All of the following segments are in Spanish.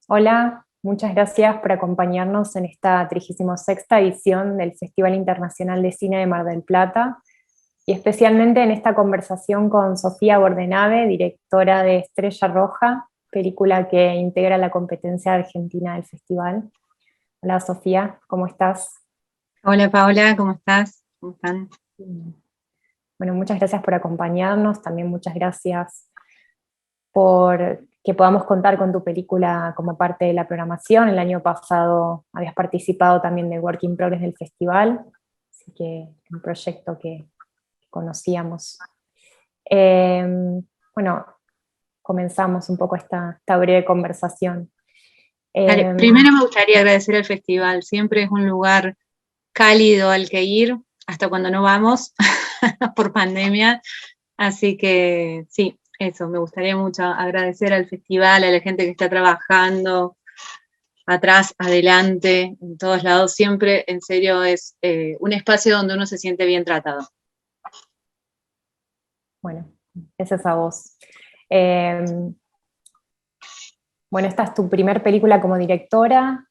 Hola, muchas gracias por acompañarnos en esta 36ª edición del Festival Internacional de Cine de Mar del Plata y especialmente en esta conversación con Sofía Bordenave, directora de Estrella Roja, película que integra la competencia argentina del festival. Hola Sofía, ¿cómo estás? Hola Paola, ¿cómo estás? ¿Cómo están? Bueno, muchas gracias por acompañarnos, también muchas gracias por que podamos contar con tu película como parte de la programación. El año pasado habías participado también del Work in Progress del festival, así que un proyecto que conocíamos. Eh, bueno, comenzamos un poco esta breve conversación. Dale, Eh, primero me gustaría agradecer al festival, siempre es un lugar cálido al que ir, hasta cuando no vamos por pandemia, así que sí, eso, me gustaría mucho agradecer al festival, a la gente que está trabajando, atrás, adelante, en todos lados, siempre, en serio, es un espacio donde uno se siente bien tratado. bueno, esa es a vos. Eh, Bueno, esta es tu primer película como directora.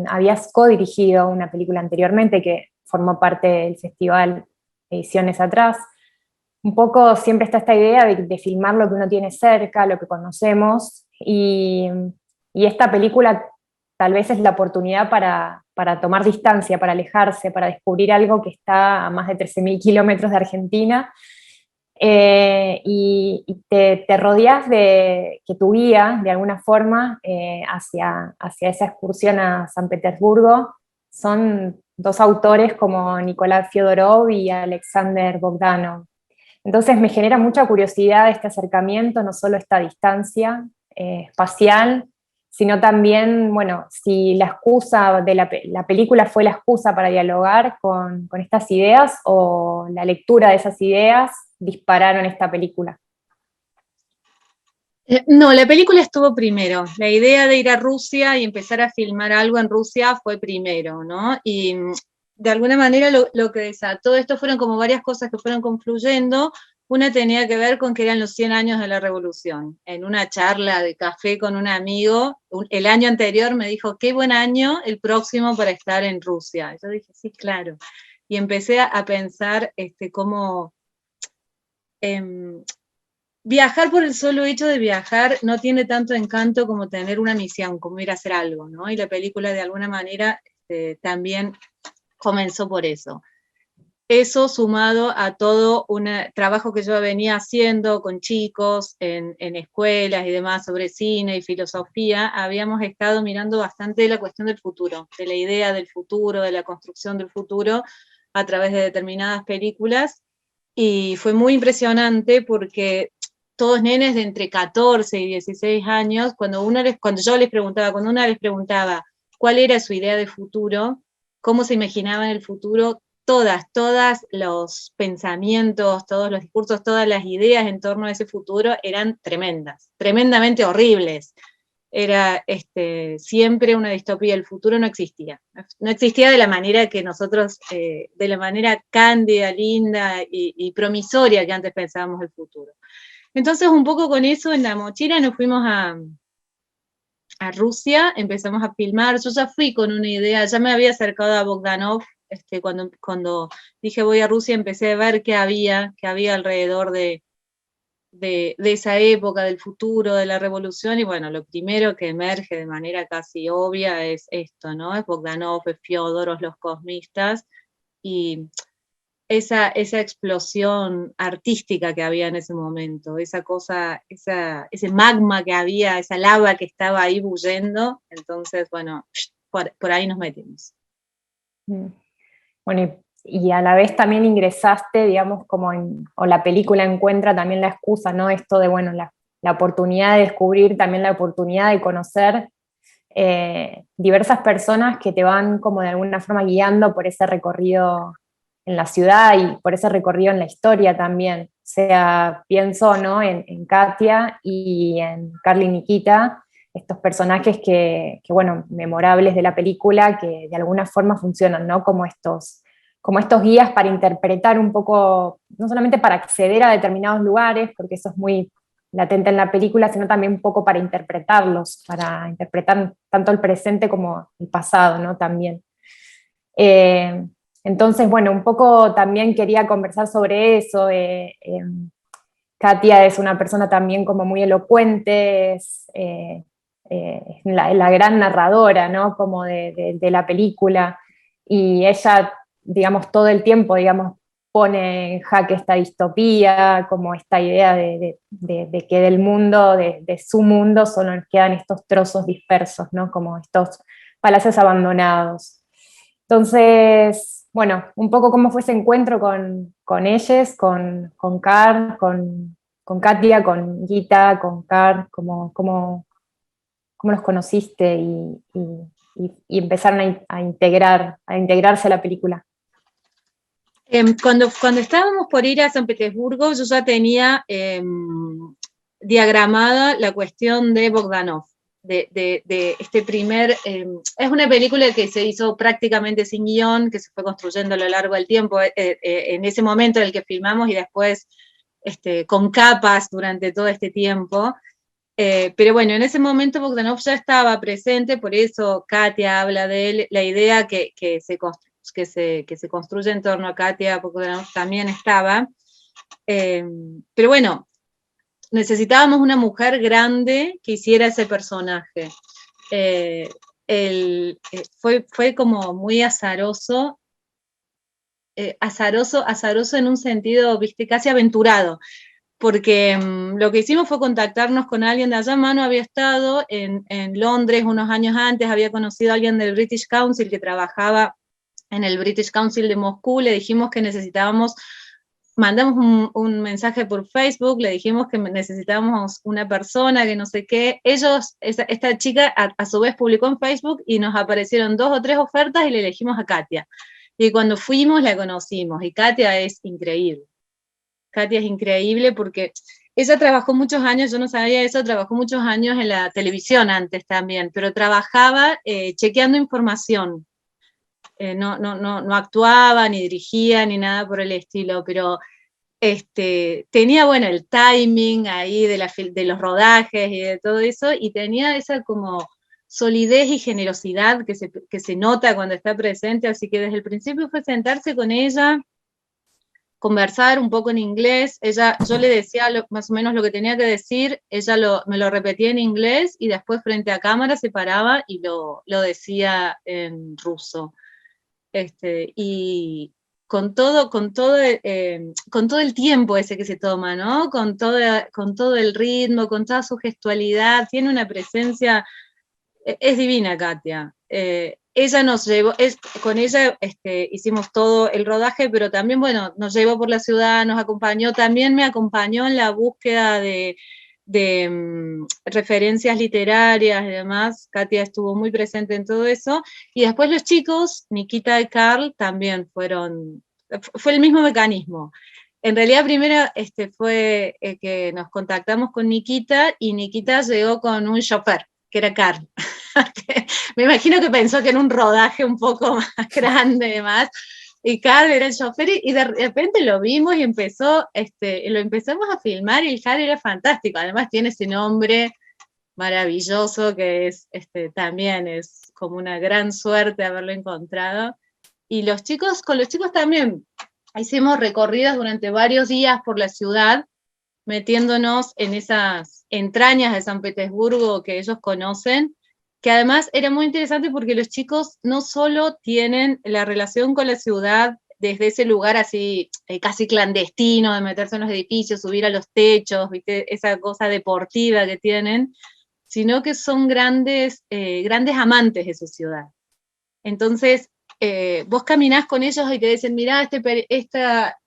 Habías co-dirigido una película anteriormente que formó parte del festival ediciones atrás. Un poco siempre está esta idea de filmar lo que uno tiene cerca, lo que conocemos, y esta película tal vez es la oportunidad para tomar distancia, para alejarse, para descubrir algo que está a más de 13.000 kilómetros de Argentina, y te rodeas de que tu guía, de alguna forma, hacia esa excursión a San Petersburgo, son dos autores como Nikolai Fyodorov y Alexander Bogdanov. Entonces me genera mucha curiosidad este acercamiento, no solo esta distancia espacial, sino también, bueno, si la excusa de la película fue la excusa para dialogar con estas ideas o la lectura de esas ideas dispararon esta película. No, la película estuvo primero. La idea de ir a Rusia y empezar a filmar algo en Rusia fue primero, ¿no? Y de alguna manera lo que desató esto fueron como varias cosas que fueron confluyendo. Una tenía que ver con que eran los 100 años de la revolución. En una charla de café con un amigo, el año anterior me dijo, qué buen año el próximo para estar en Rusia. Yo dije, sí, claro. Y empecé a pensar cómo... Eh, viajar por el solo hecho de viajar no tiene tanto encanto como tener una misión, como ir a hacer algo, ¿no? Y la película de alguna manera también comenzó por eso. Eso sumado a todo un trabajo que yo venía haciendo con chicos en escuelas y demás sobre cine y filosofía, habíamos estado mirando bastante la cuestión del futuro, de la idea del futuro, de la construcción del futuro a través de determinadas películas, y fue muy impresionante porque todos nenes de entre 14 y 16 años, cuando yo les preguntaba, cuando una les preguntaba cuál era su idea de futuro, cómo se imaginaban el futuro, todas los pensamientos, todos los discursos, todas las ideas en torno a ese futuro eran tremendas, tremendamente horribles. Era siempre una distopía, el futuro no existía de la manera que nosotros, de la manera cándida, linda y promisoria que antes pensábamos el futuro. Entonces, un poco con eso en la mochila nos fuimos a Rusia, empezamos a filmar. Yo ya fui con una idea, ya me había acercado a Bogdanov, cuando dije voy a Rusia, empecé a ver qué había alrededor de esa época, del futuro, de la revolución, y bueno, lo primero que emerge de manera casi obvia es esto, ¿no? Es Bogdanov, es Fyodorov, los cosmistas, y esa explosión artística que había en ese momento, esa cosa, ese magma que había, esa lava que estaba ahí bullendo, entonces, bueno, por ahí nos metimos. Mm. Bueno, y a la vez también ingresaste, digamos, o la película encuentra también la excusa, ¿no? Esto de, bueno, la oportunidad de descubrir, también la oportunidad de conocer diversas personas que te van como de alguna forma guiando por ese recorrido en la ciudad y por ese recorrido en la historia también. O sea, pienso, ¿no? en Katia y en Carly Nikita, estos personajes bueno, memorables de la película, que de alguna forma funcionan, ¿no? Como estos guías para interpretar un poco, no solamente para acceder a determinados lugares, porque eso es muy latente en la película, sino también un poco para interpretarlos, para interpretar tanto el presente como el pasado, ¿no? También. Entonces, bueno, un poco también quería conversar sobre eso. Katia es una persona también como muy elocuente, es la gran narradora, ¿no? Como de la película, y ella, digamos, todo el tiempo, digamos, pone en jaque esta distopía, como esta idea de que del mundo, de su mundo, solo nos quedan estos trozos dispersos, ¿no? Como estos palacios abandonados. Entonces, bueno, un poco cómo fue ese encuentro con ellos, con Car, con Katia, con Gita, con Car, cómo los conociste y empezaron a integrarse a la película. Cuando estábamos por ir a San Petersburgo, yo ya tenía diagramada la cuestión de Bogdanov, de este primer... es una película que se hizo prácticamente sin guión, que se fue construyendo a lo largo del tiempo, en ese momento en el que filmamos y después con capas durante todo este tiempo. Pero bueno, en ese momento Bogdanov ya estaba presente, por eso Katia habla de él, la idea que se construye en torno a Katia Bogdanov también estaba. Pero bueno, necesitábamos una mujer grande que hiciera ese personaje. Fue como muy azaroso, azaroso en un sentido, viste, casi aventurado, porque lo que hicimos fue contactarnos con alguien de allá. Manu había estado en Londres unos años antes, había conocido a alguien del British Council que trabajaba en el British Council de Moscú, le dijimos que necesitábamos, mandamos un mensaje por Facebook, le dijimos que necesitábamos una persona, que no sé qué. Esta chica a su vez publicó en Facebook y nos aparecieron 2 o 3 ofertas y le elegimos a Katia. Y cuando fuimos la conocimos, y Katia es increíble. Katia es increíble porque ella trabajó muchos años, yo no sabía eso, trabajó muchos años en la televisión antes también, pero trabajaba chequeando información. No actuaba, ni dirigía, ni nada por el estilo, pero tenía, bueno, el timing ahí de los rodajes y de todo eso, y tenía esa como solidez y generosidad que se nota cuando está presente, así que desde el principio fue sentarse con ella, conversar un poco en inglés. Yo le decía más o menos lo que tenía que decir, ella me lo repetía en inglés y después frente a cámara se paraba y lo decía en ruso. Y con todo el tiempo ese que se toma, ¿no? Con todo el ritmo, con toda su gestualidad, tiene una presencia, es divina Katia. Ella nos llevó, con ella hicimos todo el rodaje, pero también, bueno, nos llevó por la ciudad, nos acompañó, también me acompañó en la búsqueda de referencias literarias y demás. Katia estuvo muy presente en todo eso, y después los chicos, Nikita y Carl, también fue el mismo mecanismo. En realidad primero fue que nos contactamos con Nikita, y Nikita llegó con un chofer, que era Carl. Me imagino que pensó que era un rodaje un poco más grande y demás, y Carl era el chofer, y de repente lo vimos y lo empezamos a filmar, y el Carl era fantástico. Además tiene ese nombre maravilloso que también es como una gran suerte haberlo encontrado. Y con los chicos también hicimos recorridas durante varios días por la ciudad, metiéndonos en esas entrañas de San Petersburgo que ellos conocen, que además era muy interesante porque los chicos no solo tienen la relación con la ciudad desde ese lugar así casi clandestino, de meterse en los edificios, subir a los techos, ¿viste? Esa cosa deportiva que tienen, sino que son grandes amantes de su ciudad. Entonces, vos caminás con ellos y te dicen, mirá,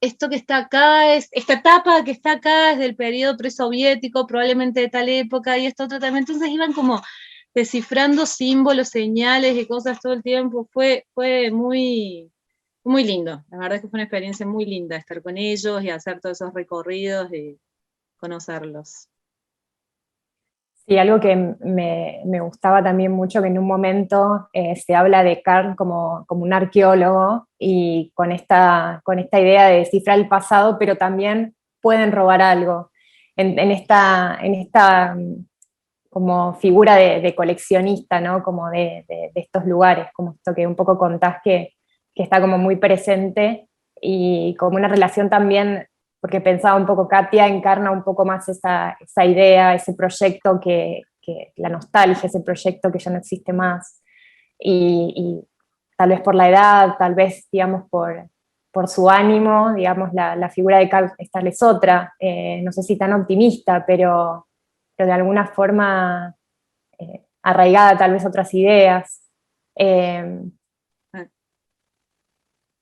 esto que está acá, esta etapa que está acá es del periodo presoviético, probablemente de tal época, y esto otro también. Entonces iban como descifrando símbolos, señales y cosas todo el tiempo. Fue muy, muy lindo. La verdad es que fue una experiencia muy linda estar con ellos y hacer todos esos recorridos y conocerlos. Sí, algo que me gustaba también mucho, que en un momento se habla de Carl como un arqueólogo, y con esta idea de descifrar el pasado, pero también pueden robar algo. en esta como figura de coleccionista, ¿no? Como de estos lugares, como esto que un poco contás que está como muy presente, y como una relación también, porque pensaba un poco, Katia encarna un poco más esa idea, ese proyecto que la nostalgia, ese proyecto que ya no existe más, y tal vez por la edad, tal vez, digamos, por su ánimo, digamos, la figura de Carl Stal es otra, no sé si tan optimista, pero de alguna forma arraigada tal vez a otras ideas. Eh,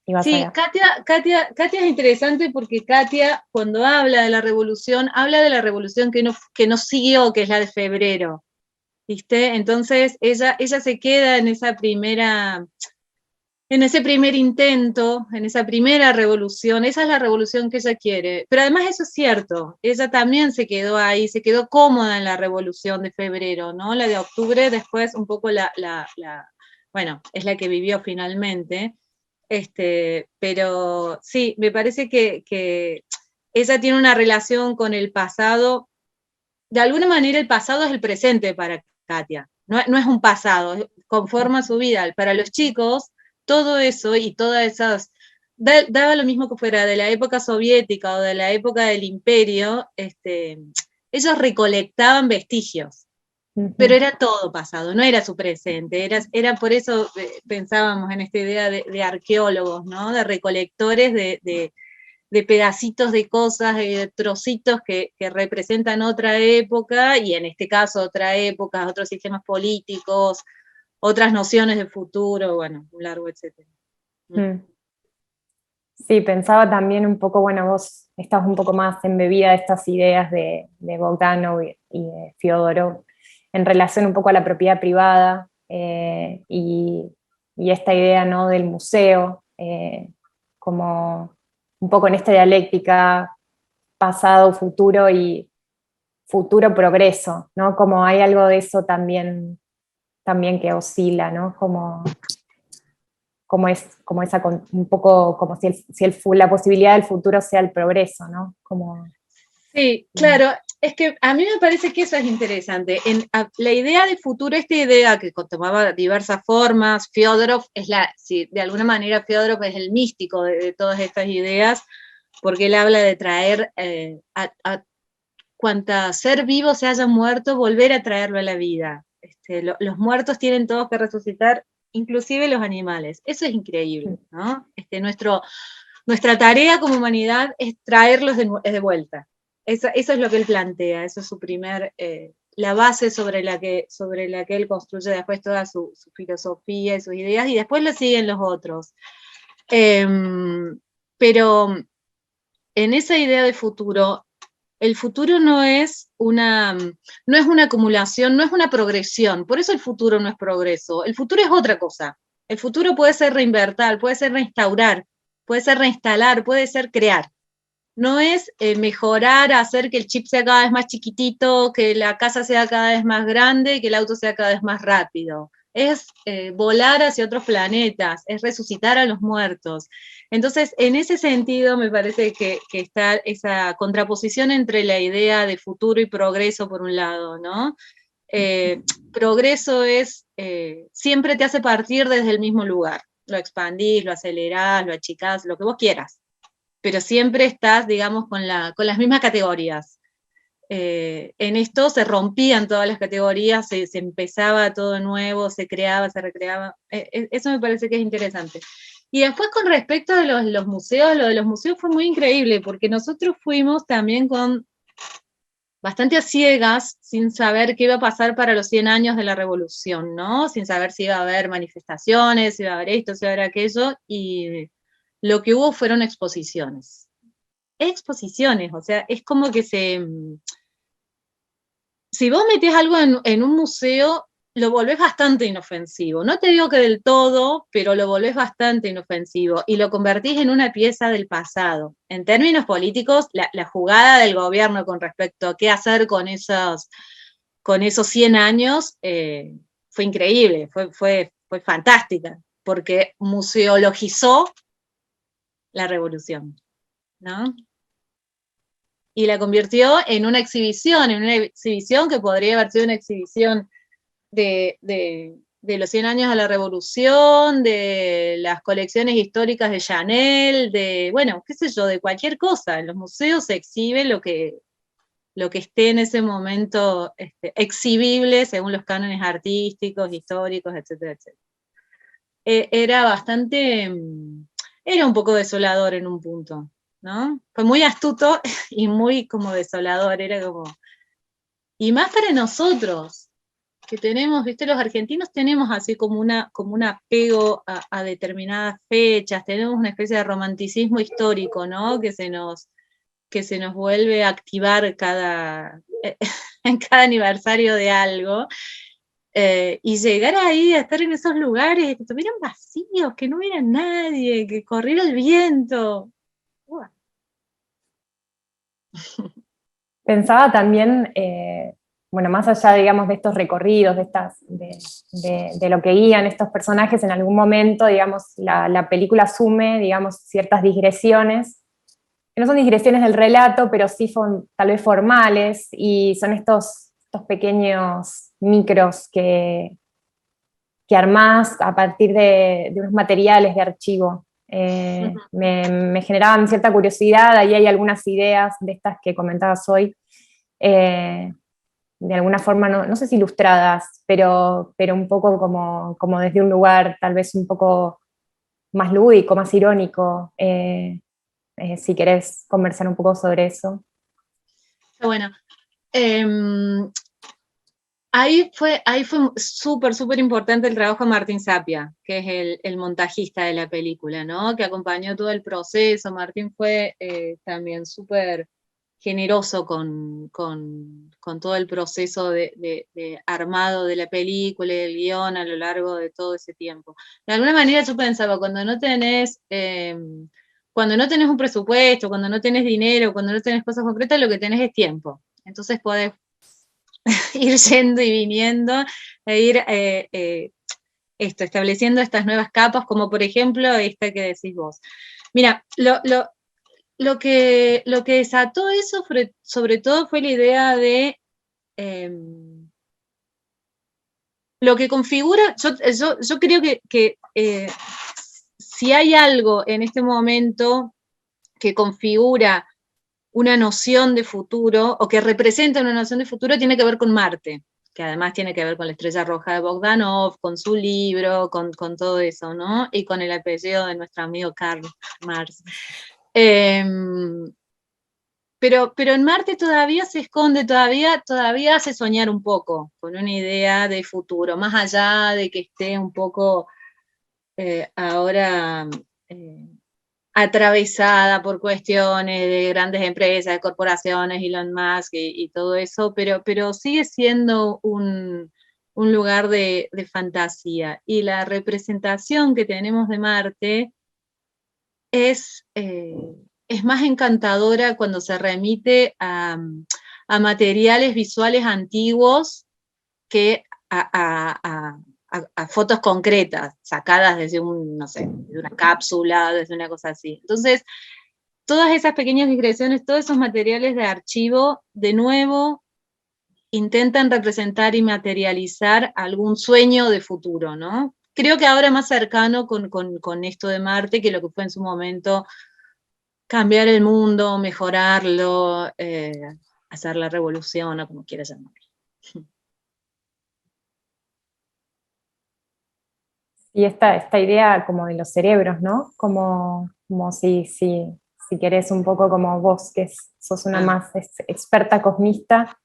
y vas Sí, allá. Katia es interesante porque Katia, cuando habla de la revolución que no siguió, que es la de febrero, ¿viste? Entonces ella se queda en ese primer intento, en esa primera revolución. Esa es la revolución que ella quiere. Pero además eso es cierto, ella también se quedó ahí, se quedó cómoda en la revolución de febrero, ¿no? La de octubre después un poco bueno, es la que vivió finalmente. Pero sí, me parece que ella tiene una relación con el pasado. De alguna manera el pasado es el presente para Katia, no es un pasado, conforma su vida. Para los chicos, todo eso y todas esas, daba lo mismo que fuera de la época soviética o de la época del imperio, ellos recolectaban vestigios, pero Ujú. era todo pasado, no era su presente, era por eso pensábamos en esta idea de arqueólogos, ¿no? De recolectores de pedacitos de cosas, de trocitos que representan otra época, y en este caso otra época, otros sistemas políticos, otras nociones de futuro, bueno, un largo etcétera. Mm. Sí, pensaba también un poco, bueno, vos estás un poco más embebida de estas ideas de Bogdanov y de Fyodorov en relación un poco a la propiedad privada, y esta idea, ¿no? Del museo, como un poco en esta dialéctica pasado, futuro y futuro progreso, ¿no? Como hay algo de eso también que oscila, ¿no? Como esa, un poco como si la posibilidad del futuro sea el progreso, ¿no? Como, Sí, claro, es que a mí me parece que eso es interesante. La idea de futuro, esta idea que tomaba diversas formas, Fyodorov sí, de alguna manera Fyodorov es el místico de todas estas ideas, porque él habla de traer a cuanta ser vivo se haya muerto, volver a traerlo a la vida. Los muertos tienen todos que resucitar, inclusive los animales. Eso es increíble, ¿no? Nuestra tarea como humanidad es traerlos de vuelta. Eso es lo que él plantea, eso es la base sobre la que él construye después toda su filosofía y sus ideas, y después lo siguen los otros. Pero en esa idea de futuro, el futuro no es una acumulación, no es una progresión, por eso el futuro no es progreso, el futuro es otra cosa. El futuro puede ser reinvertir, puede ser restaurar, puede ser reinstalar, puede ser crear. No es mejorar, hacer que el chip sea cada vez más chiquitito, que la casa sea cada vez más grande, que el auto sea cada vez más rápido. Es volar hacia otros planetas, es resucitar a los muertos. Entonces, en ese sentido, me parece que está esa contraposición entre la idea de futuro y progreso, por un lado, ¿no? Progreso siempre te hace partir desde el mismo lugar. Lo expandís, lo acelerás, lo achicás, lo que vos quieras, pero siempre estás, digamos, con las mismas categorías. En esto se rompían todas las categorías, se empezaba todo nuevo, se creaba, se recreaba. Eso me parece que es interesante. Y después con respecto a los museos, lo de los museos fue muy increíble, porque nosotros fuimos también con bastante a ciegas, sin saber qué iba a pasar para los 100 años de la Revolución, ¿no? Sin saber si iba a haber manifestaciones, si iba a haber esto, si iba a haber aquello, y lo que hubo fueron exposiciones. Exposiciones, o sea, es como que si vos metés algo en un museo, lo volvés bastante inofensivo. No te digo que del todo, pero lo volvés bastante inofensivo y lo convertís en una pieza del pasado. En términos políticos, la jugada del gobierno con respecto a qué hacer con esos 100 años fue increíble, fue fantástica, porque museologizó la revolución, ¿no? y la convirtió en una exhibición que podría haber sido una exhibición de los 100 años de la Revolución, de las colecciones históricas de Chanel, bueno, qué sé yo, de cualquier cosa. En los museos se exhibe lo que esté en ese momento exhibible según los cánones artísticos, históricos, etcétera, etcétera. Era un poco desolador en un punto, ¿no? Fue muy astuto y muy como desolador, era como... Y más para nosotros, que tenemos, viste, los argentinos tenemos así como un apego a determinadas fechas, tenemos una especie de romanticismo histórico, ¿no? Que se nos vuelve a activar en cada aniversario de algo. Y llegar ahí a estar en esos lugares, que estuvieran vacíos, que no hubiera nadie, que corriera el viento. Pensaba también, bueno, más allá, digamos, de estos recorridos, de lo que guían estos personajes, en algún momento, digamos, la película asume, digamos, ciertas digresiones, que no son digresiones del relato, pero sí son tal vez formales, y son estos pequeños micros que armás a partir de unos materiales de archivo. Me generaban cierta curiosidad, ahí hay algunas ideas de estas que comentabas hoy, de alguna forma, no sé si ilustradas, pero un poco como desde un lugar tal vez un poco más lúdico, más irónico. Si querés conversar un poco sobre eso. Bueno, ahí fue súper, súper importante el trabajo de Martín Sapia, que es el montajista de la película, ¿no? Que acompañó todo el proceso. Martín fue también súper generoso con todo el proceso de armado de la película y del guión a lo largo de todo ese tiempo. De alguna manera yo pensaba, cuando no tenés un presupuesto, cuando no tenés dinero, cuando no tenés cosas concretas, lo que tenés es tiempo. Entonces podés ir yendo y viniendo, e ir estableciendo estas nuevas capas, como por ejemplo esta que decís vos. Mira, lo que desató eso sobre todo fue la idea de lo que configura, yo creo que si hay algo en este momento que configura una noción de futuro, o que representa una noción de futuro, tiene que ver con Marte, que además tiene que ver con la estrella roja de Bogdanov, con su libro, con todo eso, ¿no? Y con el apellido de nuestro amigo Karl Marx. Pero en Marte todavía se esconde, todavía hace soñar un poco con una idea de futuro, más allá de que esté un poco ahora atravesada por cuestiones de grandes empresas, de corporaciones, Elon Musk y todo eso, pero sigue siendo un lugar de fantasía. Y la representación que tenemos de Marte es más encantadora cuando se remite a materiales visuales antiguos que a fotos concretas, sacadas desde desde una cápsula, desde una cosa así. Entonces, todas esas pequeñas digresiones, todos esos materiales de archivo, de nuevo, intentan representar y materializar algún sueño de futuro, ¿no? Creo que ahora más cercano con esto de Marte que lo que fue en su momento cambiar el mundo, mejorarlo, hacer la revolución, o como quieras llamarlo. Y esta idea como de los cerebros, ¿no? Como si querés un poco como vos, que sos una más experta cosmista,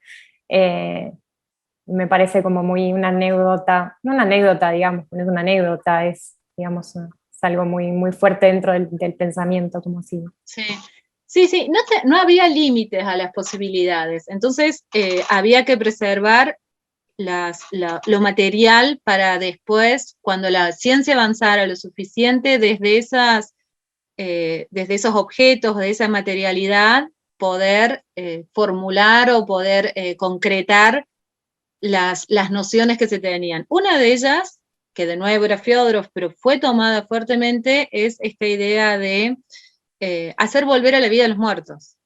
me parece como muy una anécdota, no una anécdota, digamos, no es una anécdota, es, digamos, es algo muy, muy fuerte dentro del pensamiento, como si... Sí, no había límites a las posibilidades, entonces había que preservar lo material para después, cuando la ciencia avanzara lo suficiente, desde esos objetos, de esa materialidad, poder formular o poder concretar las nociones que se tenían. Una de ellas, que de nuevo era Fyodorov, pero fue tomada fuertemente, es esta idea de hacer volver a la vida a los muertos.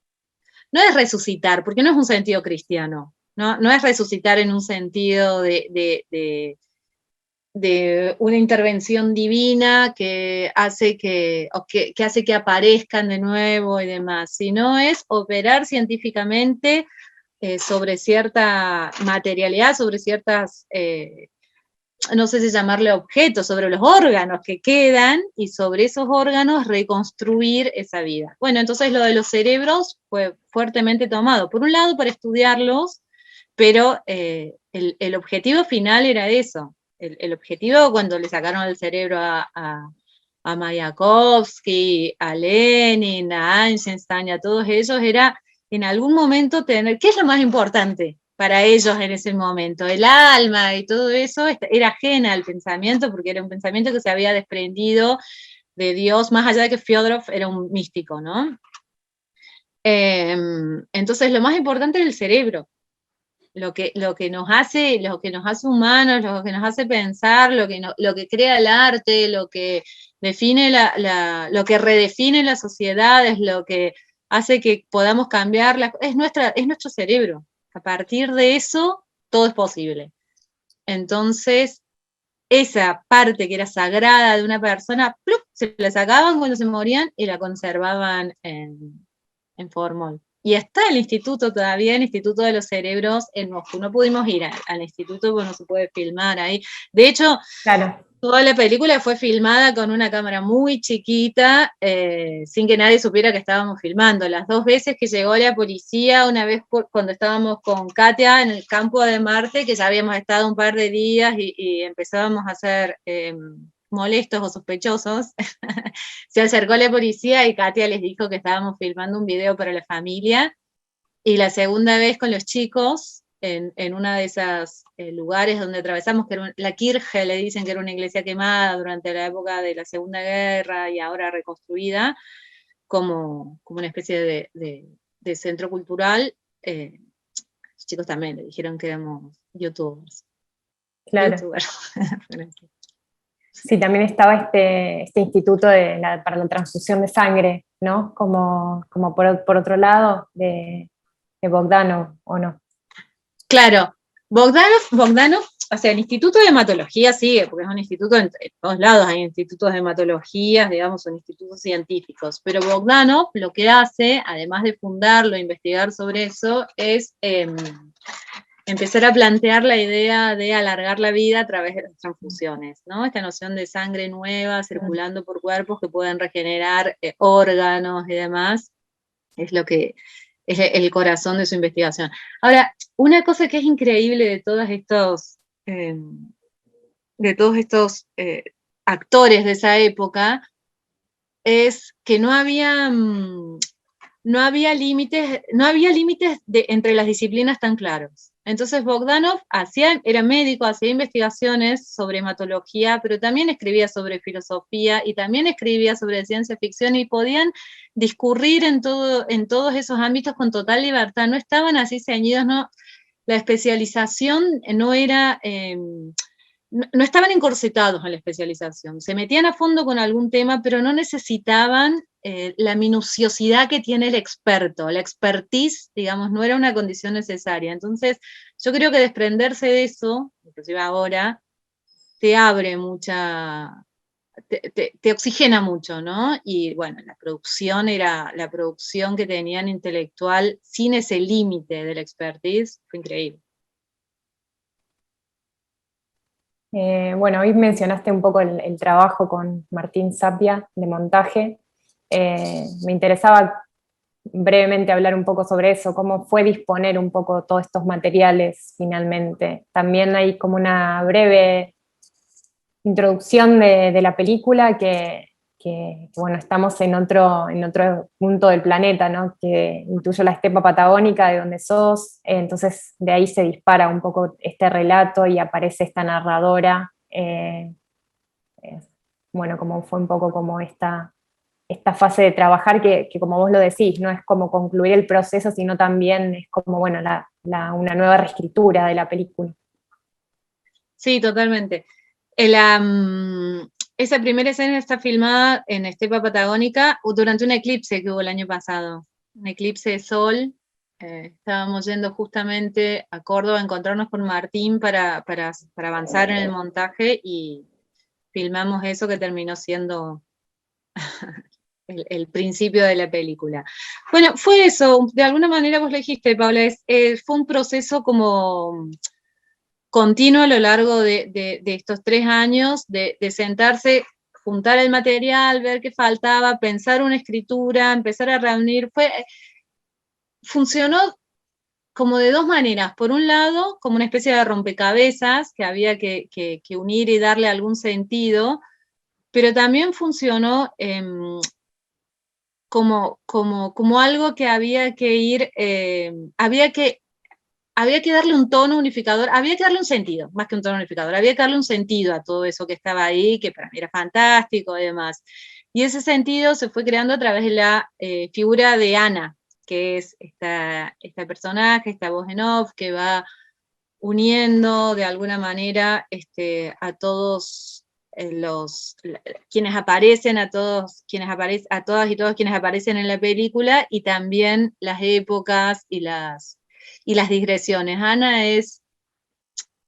no es resucitar, porque no es un sentido cristiano, no es resucitar en un sentido de una intervención divina que hace que hace que aparezcan de nuevo y demás, sino es operar científicamente sobre cierta materialidad, sobre ciertas, no sé si llamarle objetos, sobre los órganos que quedan, y sobre esos órganos reconstruir esa vida. Bueno, entonces lo de los cerebros fue fuertemente tomado, por un lado para estudiarlos, pero el objetivo final era eso. El objetivo, cuando le sacaron el cerebro a Mayakovsky, a Lenin, a Einstein, a todos ellos, era en algún momento tener, ¿qué es lo más importante para ellos en ese momento? El alma y todo eso era ajena al pensamiento, porque era un pensamiento que se había desprendido de Dios, más allá de que Fyodorov era un místico, ¿no? Entonces lo más importante es el cerebro. Lo que nos hace humanos, lo que nos hace pensar, lo que crea el arte, lo que define lo que redefine las sociedades, lo que hace que podamos cambiar, es nuestro cerebro. A partir de eso, todo es posible. Entonces, esa parte que era sagrada de una persona, ¡plup!, se la sacaban cuando se morían y la conservaban en formol. Y está el instituto todavía, el Instituto de los Cerebros en Moscú. No pudimos ir al instituto porque no se puede filmar ahí. De hecho, Claro. toda la película fue filmada con una cámara muy chiquita, sin que nadie supiera que estábamos filmando. Las 2 veces que llegó la policía, una vez cuando estábamos con Katia en el campo de Marte, que ya habíamos estado un par de días y empezábamos a ser molestos o sospechosos, se acercó la policía y Katia les dijo que estábamos filmando un video para la familia, y la segunda vez con los chicos, en una de esas lugares donde atravesamos, que era la Kirche, le dicen que era una iglesia quemada durante la época de la Segunda Guerra y ahora reconstruida como una especie de centro cultural, los chicos también le dijeron que éramos youtubers. Claro. YouTubers. Sí, también estaba este instituto para la transfusión de sangre, ¿no? Como por otro lado de Bogdanov, ¿o no? Claro, Bogdanov, o sea, el Instituto de Hematología sigue, porque es un instituto en todos lados, hay institutos de hematología, digamos, son institutos científicos, pero Bogdanov lo que hace, además de fundarlo, investigar sobre eso, es empezar a plantear la idea de alargar la vida a través de las transfusiones, ¿no? Esta noción de sangre nueva circulando por cuerpos que pueden regenerar órganos y demás, es lo que es el corazón de su investigación. Ahora, una cosa que es increíble de todos estos actores de esa época es que no había límites entre las disciplinas tan claros. Entonces Bogdanov era médico, hacía investigaciones sobre hematología, pero también escribía sobre filosofía y también escribía sobre ciencia ficción, y podían discurrir en todos esos ámbitos con total libertad. No estaban así ceñidos, no, la especialización no era... no estaban encorsetados en la especialización, se metían a fondo con algún tema, pero no necesitaban la minuciosidad que tiene el experto, la expertise, digamos, no era una condición necesaria. Entonces, yo creo que desprenderse de eso, inclusive ahora, te abre te oxigena mucho, ¿no? Y bueno, la producción que tenían intelectual sin ese límite de la expertise fue increíble. Bueno, hoy mencionaste un poco el trabajo con Martín Sapia de montaje. Me interesaba brevemente hablar un poco sobre eso, cómo fue disponer un poco todos estos materiales finalmente. También hay como una breve introducción de la película que, bueno, estamos en otro punto del planeta, ¿no? Que intuyo la estepa patagónica de donde sos, entonces de ahí se dispara un poco este relato y aparece esta narradora, bueno, como fue un poco como esta fase de trabajar que como vos lo decís, no es como concluir el proceso, sino también es como, bueno, una nueva reescritura de la película. Sí, totalmente. Esa primera escena está filmada en estepa patagónica durante un eclipse que hubo el año pasado. un eclipse de sol. Estábamos yendo justamente a Córdoba a encontrarnos con Martín para avanzar en el montaje y filmamos eso que terminó siendo el principio de la película. Bueno, fue eso, de alguna manera vos lo dijiste, Paula, fue un proceso como continuo a lo largo de estos 3 años, de sentarse, juntar el material, ver qué faltaba, pensar una escritura, empezar a reunir, funcionó como de 2 maneras. Por un lado, como una especie de rompecabezas que había que unir y darle algún sentido, pero también funcionó como algo que había que ir, había que darle un tono unificador, había que darle un sentido, más que un tono unificador, había que darle un sentido a todo eso que estaba ahí, que para mí era fantástico y demás. Y ese sentido se fue creando a través de la figura de Ana, que es esta personaje, esta voz en off, que va uniendo de alguna manera a todos quienes aparecen, a todas y todos quienes aparecen en la película, y también las épocas y las digresiones. Ana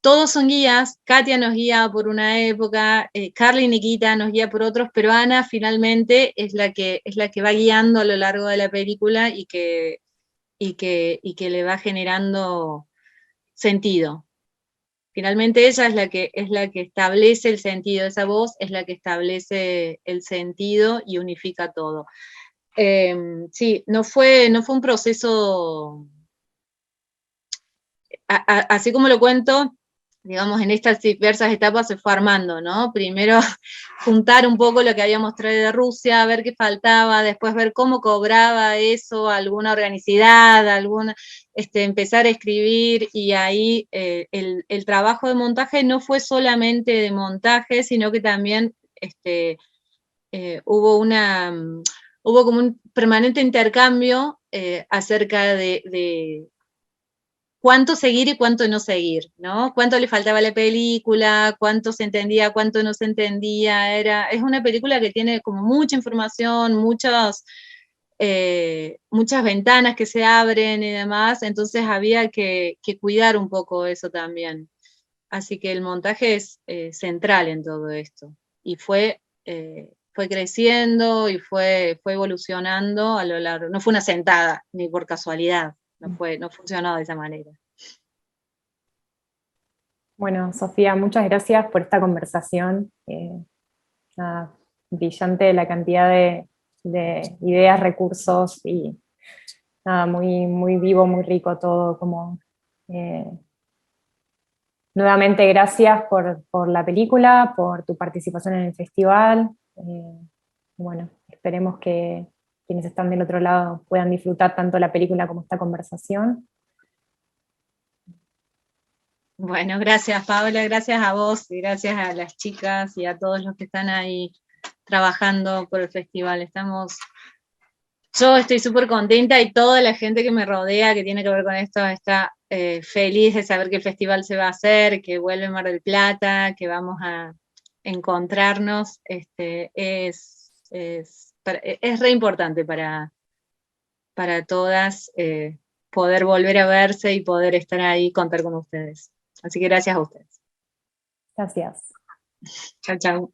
todos son guías, Katia nos guía por una época, Carly y Nikita nos guía por otros, pero Ana finalmente es la que va guiando a lo largo de la película y que le va generando sentido. Finalmente ella es la que establece el sentido, esa voz es la que establece el sentido y unifica todo. Sí, no fue un proceso, así como lo cuento, digamos, en estas diversas etapas se fue armando, ¿no? Primero juntar un poco lo que habíamos traído de Rusia, ver qué faltaba, después ver cómo cobraba eso, alguna organicidad, empezar a escribir, y ahí el trabajo de montaje no fue solamente de montaje, sino que también hubo como un permanente intercambio acerca de cuánto seguir y cuánto no seguir, ¿no? Cuánto le faltaba a la película, cuánto se entendía, cuánto no se entendía. Es una película que tiene como mucha información, muchas ventanas que se abren y demás, entonces había que cuidar un poco eso también. Así que el montaje es central en todo esto. Y fue creciendo y fue evolucionando a lo largo. No fue una sentada, ni por casualidad. No funcionó de esa manera. Bueno, Sofía, muchas gracias por esta conversación. Nada, brillante la cantidad de ideas, recursos y nada, muy, muy vivo, muy rico todo. Nuevamente gracias por la película, por tu participación en el festival. Bueno, esperemos que quienes están del otro lado puedan disfrutar tanto la película como esta conversación. Bueno, gracias Paola, gracias a vos y gracias a las chicas y a todos los que están ahí trabajando por el festival. Yo estoy súper contenta y toda la gente que me rodea que tiene que ver con esto está feliz de saber que el festival se va a hacer, que vuelve Mar del Plata, que vamos a encontrarnos. Es re importante para todas poder volver a verse y poder estar ahí y contar con ustedes. Así que gracias a ustedes. Gracias. Chao, chao.